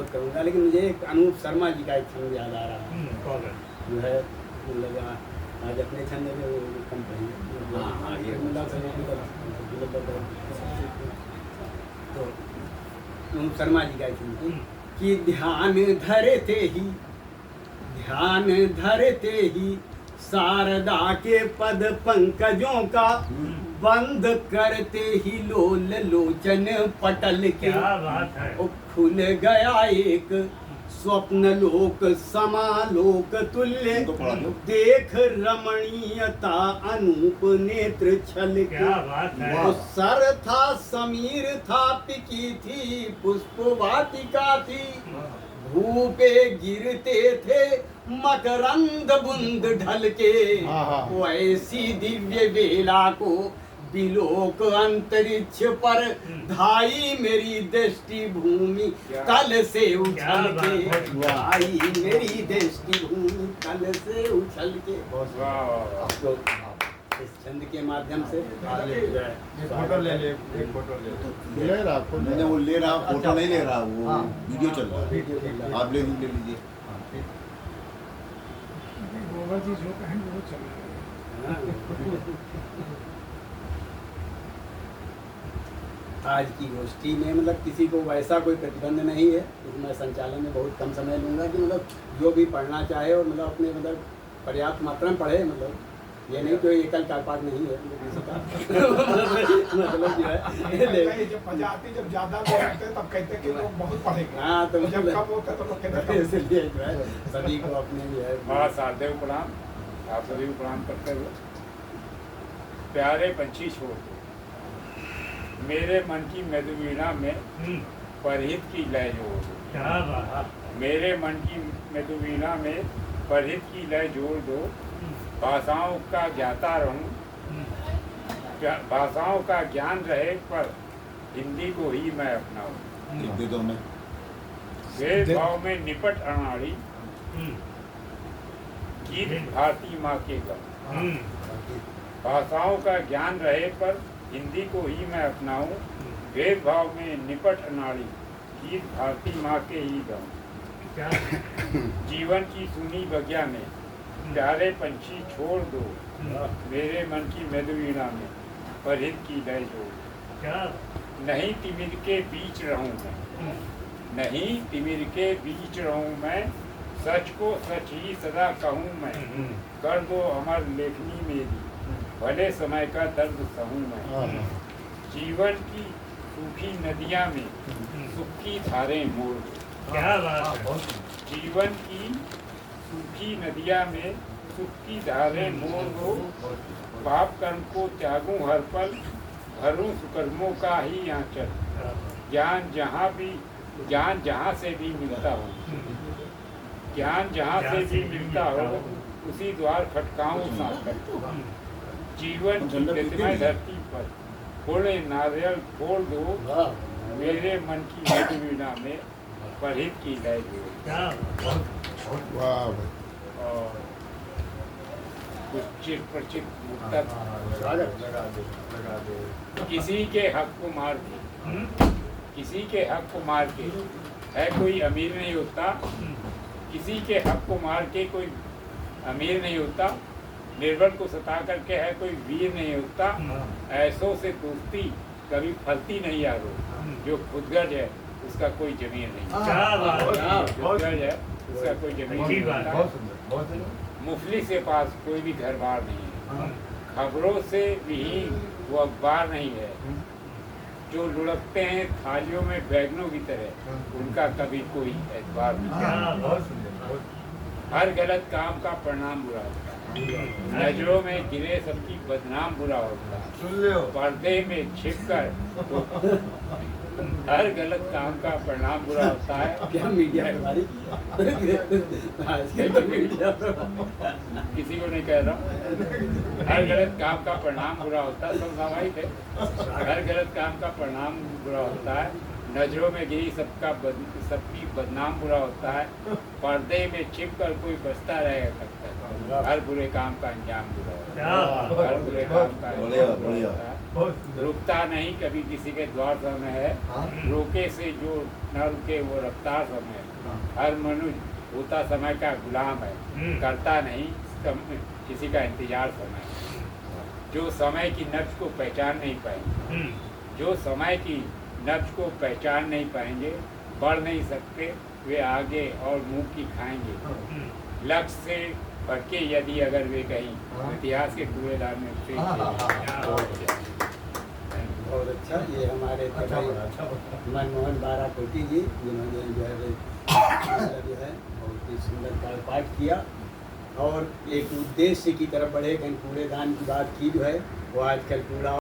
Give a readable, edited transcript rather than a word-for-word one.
बहुत करूँगा, लेकिन मुझे एक अनूप शर्मा जी का एक छंद याद आ रहा है। कौन है? जो है मतलब आज अपने छंद में वो कम पढ़ेंगे। हाँ, ये तो अनूप शर्मा जी का एक छंद कि ध्यान धरते ही शारदा के पद पंकजों का बंद करते ही लोल लोचन पटल के क्या बात है। ओ खुल गया एक स्वप्न लोक समालोक तुल्य देख रमणीयता अनूप नेत्र छल के। क्या बात है। वो सर था समीर था पिकी थी पुष्प वाटिका थी भूपे गिरते थे मकरंद बुंद ढल के। वो ऐसी दिव्य बेला को बिलोक अंतरिक्ष पर धाई मेरी दृष्टि भूमि तल से उछल के। धाई मेरी दृष्टि भूमि तल से उछल के। तो इस छंद के माध्यम से फोटो ले ले, एक फोटो ले रहा आपको। मैंने वो ले रहा, फोटो नहीं ले रहा, वो वीडियो चल रहा है, आप ले लीजिए। गोबर जी जो कहेंगे वो चल रहा है। आज की गोष्ठी में मतलब किसी को वैसा कोई प्रतिबंध नहीं है, इसमें संचालन में बहुत कम समय लूँगा कि मतलब जो भी पढ़ना चाहे और मतलब अपने मतलब पर्याप्त मात्रा में पढ़े। मतलब ये नहीं कोई एकल का पाठ नहीं है किसी का। मतलब जो है जब ज्यादा लोग होते हैं तब कहते हैं कि लोग बहुत पढ़ेंगे। हाँ, तो जब कम होते हैं तो लोग कहते हैं कम। इसलिए जो है सभी को अपने जो है महासादेव प्रणाम। आप सभी को प्रणाम करते हुए प्यारे पंछी छोड़ दो मेरे मन की मधुवीणा में परहित की लय जोड़ दो। क्या बात। मेरे मन की मधुवीणा में परहित की लय जोड़ दो। भाषाओं का ज्ञाता रहूं, भाषाओं का ज्ञान रहे पर हिंदी को ही मैं अपनाऊं। दे दो मैं भेद भाव में निपट अनाड़ी गीत भारती माँ के गम। भाषाओं का ज्ञान रहे पर हिंदी को ही मैं अपनाऊं। भेद भाव में निपट अनाड़ी गीत भारती माँ के ही गम। जीवन की सुनी बगिया में प्यारे पंछी छोड़ दो मेरे मन की मधुवीणा में परहित की लय जोड़। नहीं तिमिर के बीच रहूं मैं, नहीं तिमिर के बीच रहूं मैं, सच को सच ही सदा कहूं मैं। कर दो अमर लेखनी मेरी भले समय का दर्द सहूं मैं। जीवन की सूखी नदियां में सुख की धारें मोड़ दो। क्या बात है। जीवन की सूखी नदियां में सुख की धारें मोड़ दो। पाप कर्म को त्यागूं हर पल भरूं सुकर्मों का ही आंचल। ज्ञान जहाँ से भी मिलता हो, ज्ञान जहाँ से भी मिलता हो उसी द्वार खटकाऊं साकर। जीवन की गतिमय धरती पर थोड़े नारियल फोड़ दो मेरे मन की मधुवीणा में परहित की लय जोड़। और कुछ चिर प्रचित मुक्तक किसी के हक को मार के, किसी के हक को मार के है कोई अमीर नहीं होता। किसी के हक को मार के कोई अमीर नहीं होता। निर्बल को सता करके है कोई वीर नहीं होता। ऐसों से दोस्ती कभी फलती नहीं यारो। जो खुदगर्ज है उसका कोई जमीन नहीं। खुदगर्ज है उसका कोई जमीन नहीं। मुफलिस के पास कोई भी घर बार नहीं है। खबरों से विहीन वो अखबार नहीं है। जो लुढ़कते हैं थालियों में बैगनों की तरह उनका कभी कोई एतबार नहीं है। हर गलत काम का परिणाम बुरा होता है। नजरों में गिरे सबकी बदनाम बुरा होता है। पर्दे में छिपकर तो हर गलत काम का परिणाम बुरा होता है। क्या मीडिया हमारी मीडिया किसी को नहीं कह रहा हूँ। हर गलत काम का परिणाम बुरा होता है। सब स्वाभाविक है। हर गलत काम का परिणाम बुरा होता है। नजरों में गिरी सबकी बदनाम बुरा होता है। पर्दे में छिप कर कोई बचता रहेगा कब तक। हर बुरे काम का अंजाम बुरा होता है। हर बुरे काम का अंजाम बुरा होता है। बहुत सुंदर। रुकता नहीं कभी किसी के द्वार समय है, हाँ रोके से जो न रुके वो रफ्तार समय है। हाँ हर मनुष्य होता समय का गुलाम है, करता नहीं किसी का इंतजार समय है। जो समय की नब्ज को पहचान नहीं पाएंगे, जो समय की नब्ज को पहचान नहीं पाएंगे, बढ़ नहीं सकते, वे आगे और मुंह की खाएंगे। लक्ष्य से भटके यदि अगर वे कहीं, हाँ। इतिहास के कूड़ेदार में से हाँ, हाँ, हाँ। क्या बहुत बात है। बहुत अच्छा। ये हमारे थे अच्छा भाई बना, अच्छा बना। मनमोहन बाराकोटी जी, जिन्होंने जो है बहुत ही सुंदर काव्य पाठ किया और एक उद्देश्य की तरफ बढ़े। कहीं कूड़ेदान की बात की जो है वो आजकल कूड़ा